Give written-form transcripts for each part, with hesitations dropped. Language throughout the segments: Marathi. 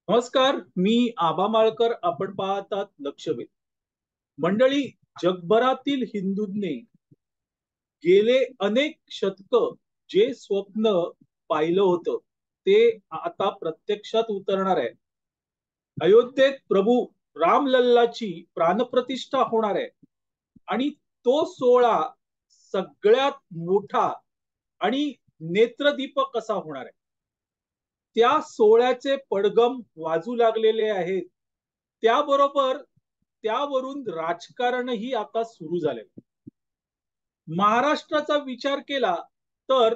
नमस्कार, मी आबा माळकर. आपण पाहतात लक्षवेध. मंडळी, जगभरातील हिंदूंनी गेले अनेक शतक जे स्वप्न पाहिलं होतं ते आता प्रत्यक्षात उतरणार आहे. अयोध्येत प्रभू रामलल्लाची प्राणप्रतिष्ठा होणार आहे आणि तो सोहळा सगळ्यात मोठा आणि नेत्रदीपक कसा होणार आहे. त्या सोहळ्याचे पडगम वाजू लागलेले आहेत. त्याबरोबर त्यावरून राजकारणही आता सुरू झाले. महाराष्ट्राचा विचार केला तर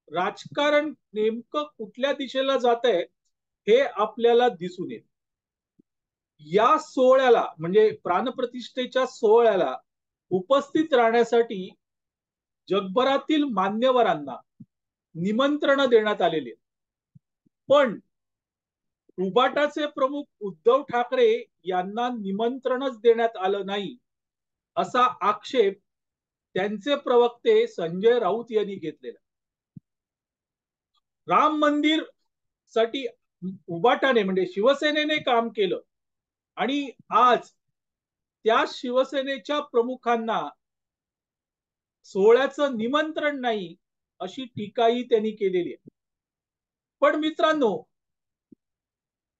राजकारण नेमकं कुठल्या दिशेला जात आहे हे आपल्याला दिसून येईल. या सोहळ्याला म्हणजे प्राणप्रतिष्ठेच्या सोहळ्याला उपस्थित राहण्यासाठी जगभरातील मान्यवरांना निमंत्रण देण्यात आलेले. पण उबाटाचे प्रमुख उद्धव ठाकरे यांना निमंत्रणच देण्यात आलं नाही, असा आक्षेप त्यांचे प्रवक्ते संजय राऊत यांनी घेतलेला. राम मंदिर साठी उबाटाने म्हणजे शिवसेनेने काम केलं आणि आज त्या शिवसेनेच्या प्रमुखांना सोहळ्याचं निमंत्रण नाही अशी टीकाही त्यांनी केलेली आहे. पण मित्रांनो,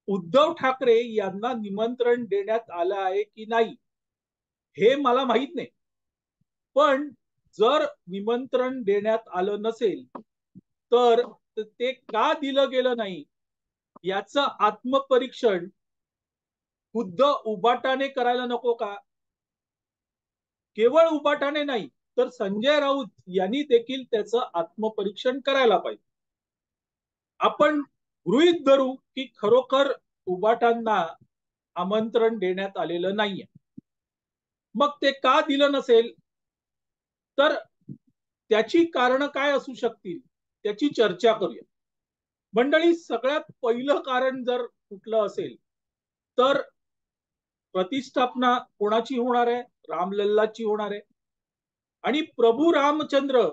उद्धव ठाकरे यांना निमंत्रण देण्यात आलं आहे की नाही हे मला माहित नाही. पण जर निमंत्रण देण्यात आलं नसेल तर ते का दिलं गेलं नाही याचं आत्मपरीक्षण खुद्द उबाटाने करायला नको का? केवळ उबाटाने नाही तर संजय राऊत यांनी देखील त्याचं आत्मपरीक्षण करायला पाहिजे. आपण गृहीत धरू की खरोखर उबाटांना आमंत्रण देण्यात आलेलं नाहीये. मग ते का दिलं नसेल तर त्याची कारण काय असू शकतील त्याची चर्चा करूया. मंडळी, सगळ्यात पहिलं कारण जर कुठलं असेल तर प्रतिष्ठापना कोणाची होणार आहे? रामलल्लाची होणार आहे. आणि प्रभू रामचंद्र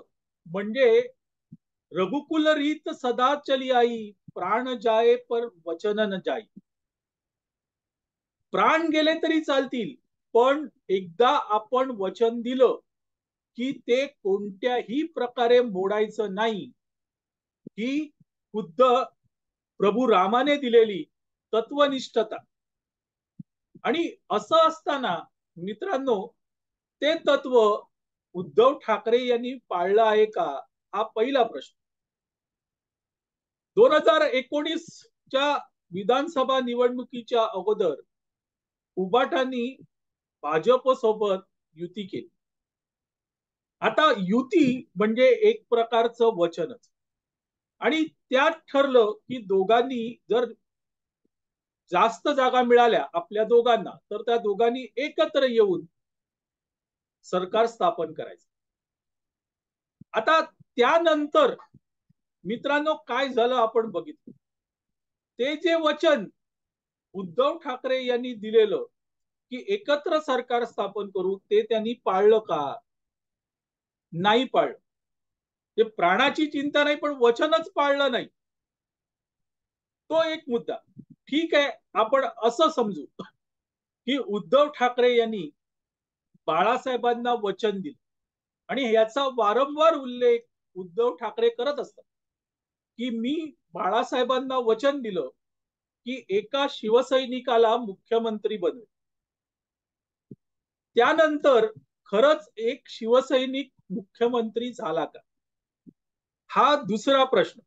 म्हणजे रघुकुल रीत सदा चली आई, प्राण जाए पर वचन न जाई. प्राण गेले तरी चालतील, पण एकदा आपण वचन दिलं की ते कोणत्याही प्रकारे मोडायचं नाही, ही खुद्द प्रभू रामाने दिलेली तत्वनिष्ठता. आणि असं असताना मित्रांनो, ते तत्व उद्धव ठाकरे यांनी पाळलं आहे का, हा पहिला प्रश्न. 2019च्या विधानसभा निवडणुकीच्या अगोदर उबाटांनी भाजप सोबत युती केली. आता युती म्हणजे एक प्रकारचं वचनच. आणि त्यात ठरलं की दोघांनी जर जास्त जागा मिळाल्या आपल्या दोघांना तर त्या दोघांनी एकत्र येऊन सरकार स्थापन करायचं. आता त्यानंतर मित्रांनो काय झालं आपण बघितलं. ते जे वचन उद्धव ठाकरे यांनी दिलेलं की एकत्र सरकार स्थापन करू, ते त्यांनी पाळलं का? नाही पाळलं. ते प्राणाची चिंता नाही पण वचनच पाळलं नाही. तो एक मुद्दा. ठीक आहे, आपण असं समजू की उद्धव ठाकरे यांनी बाळासाहेबांना वचन दिलं आणि याचा वारंवार उल्लेख उद्धव ठाकरे करत असतात की मी बाळासाहेबांना वचन दिलं की एका शिवसैनिकाला मुख्यमंत्री बनवेल. त्यानंतर खरंच एक शिवसैनिक मुख्यमंत्री झाला का, हा दुसरा प्रश्न.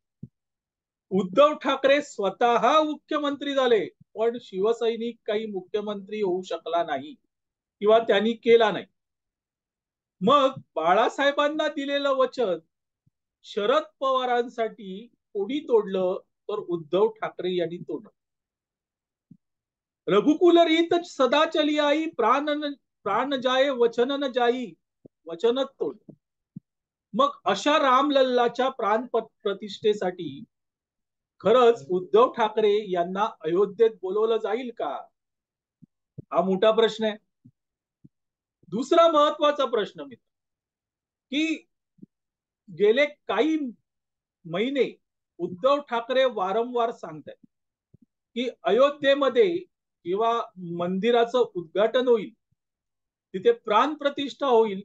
उद्धव ठाकरे स्वतः मुख्यमंत्री झाले पण शिवसैनिक काही मुख्यमंत्री होऊ शकला नाही किंवा त्यांनी केला नाही. मग बाळासाहेबांना दिलेलं वचन शरद पवारांसाठी कोणी तोडलं तर उद्धव ठाकरे यांनी तोडलं. रघुकुल रीत सदा चली आई, प्राण जाए वचन न जाई, वचनच तोडलं. मग अशा रामलल्लाच्या प्राण प्रतिष्ठेसाठी खरंच उद्धव ठाकरे यांना अयोध्येत बोलवलं जाईल का, हा मोठा प्रश्न आहे. दुसरा महत्वाचा प्रश्न मित्र की गेले काही महिने उद्धव ठाकरे वारंवार सांगतात की अयोध्येमध्ये जेव्हा मंदिराचं उद्घाटन होईल, तिथे प्राण प्रतिष्ठा होईल,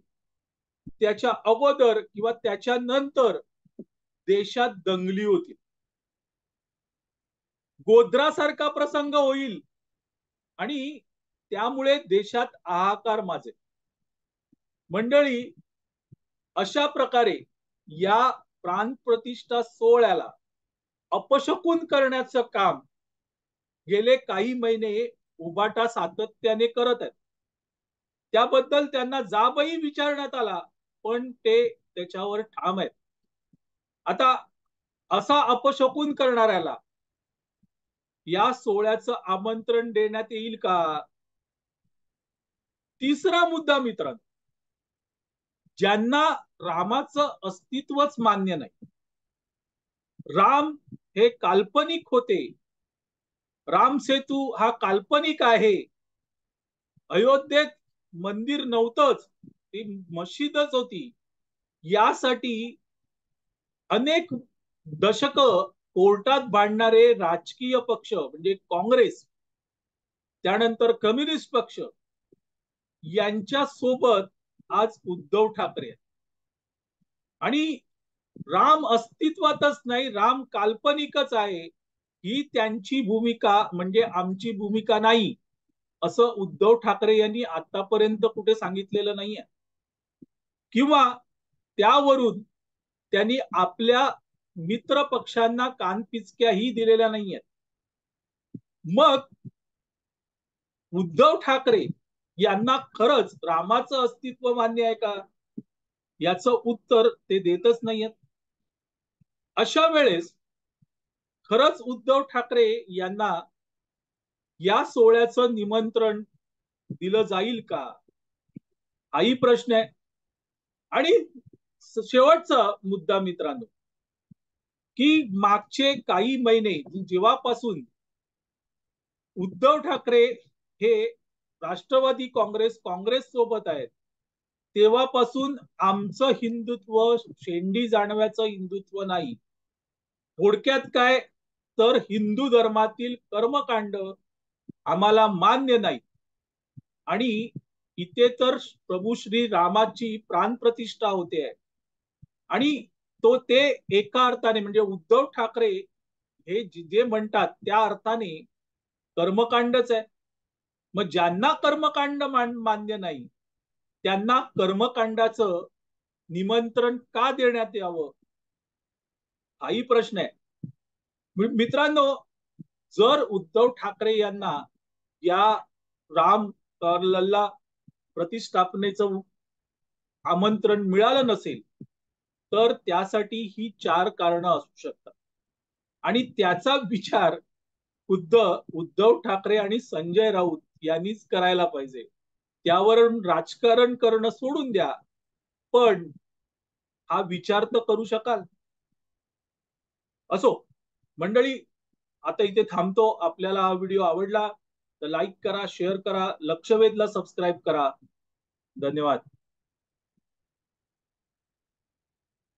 त्याच्या अगोदर किंवा त्याच्या नंतर देशात दंगली होतील, गोध्रासारखा प्रसंग होईल आणि त्यामुळे देशात हाहाकार माजेल. मंडळी, अशा प्रकारे या प्राणप्रतिष्ठा सोहळ्याला अपशकुन करण्याचं काम गेले काही महिने उबाटा सातत्याने करत आहेत. त्याबद्दल त्यांना जाबही विचारण्यात आला, पण ते त्याच्यावर ठाम आहेत. आता असा अपशकुन करणाऱ्याला या सोहळ्याचं आमंत्रण देण्यात येईल का? तिसरा मुद्दा मित्रांनो, ज्यांना रामाचं अस्तित्वच मान्य नाही, राम हे काल्पनिक होते, राम सेतू हा काल्पनिक आहे, अयोध्येत मंदिर नव्हतंच, ती मशीदच होती, यासाठी अनेक दशक कोर्टात भांडणारे राजकीय पक्ष म्हणजे काँग्रेस, त्यानंतर कम्युनिस्ट पक्ष, यांच्या सोबत आज उद्धव ठाकरे आणि राम अस्तित्वातच नाही, राम काल्पनिकच आहे, ही त्यांची भूमिका म्हणजे आमची भूमिका नाही, असं उद्धव ठाकरे यांनी आतापर्यंत कुठे सांगितलेलं नाहीये. किंवा त्यावरून त्यांनी आपल्या मित्र पक्षांना कानपिचक्याही दिलेल्या नाहीयेत. मग उद्धव ठाकरे यांना खरंच रामाचं अस्तित्व मान्य आहे का, याचं उत्तर ते देतच नाहीयेत. अशा वेळेस खरंच उद्धव ठाकरे यांना या सोहळ्याचं निमंत्रण दिलं जाईल का, हाही प्रश्न आहे. आणि शेवटचा मुद्दा मित्रांनो, की मागचे काही महिने जेव्हापासून उद्धव ठाकरे हे राष्ट्रवादी काँग्रेस सोबत आहेत, तेव्हापासून आमचं हिंदुत्व शेंडी जाणव्याचं हिंदुत्व नाही. थोडक्यात काय तर हिंदू धर्मातील कर्मकांड आम्हाला मान्य नाही आणि इथे तर प्रभू श्री रामाची प्राणप्रतिष्ठा होते आहे आणि ते एका अर्थाने म्हणजे उद्धव ठाकरे हे जे म्हणतात त्या अर्थाने कर्मकांडच आहे. मग ज्यांना कर्मकांड मान्य नाही त्यांना कर्मकांडाचं निमंत्रण का देण्यात यावं, हाही प्रश्न आहे. मित्रांनो, जर उद्धव ठाकरे यांना या राम लल्ला प्रतिष्ठापनेचं आमंत्रण मिळालं नसेल तर त्यासाठी ही 4 कारणं असू शकतात आणि त्याचा विचार खुद्द उद्धव ठाकरे आणि संजय राऊत यांनीच करायला पाहिजे. त्यावरून राजकारण करणं सोडून द्या, पण हा विचार तर करू शकाल. असो मंडळी, आता इथे थांबतो. आपल्याला हा व्हिडिओ आवडला तर लाईक करा, शेअर करा, लक्षवेधला सबस्क्राईब करा. धन्यवाद.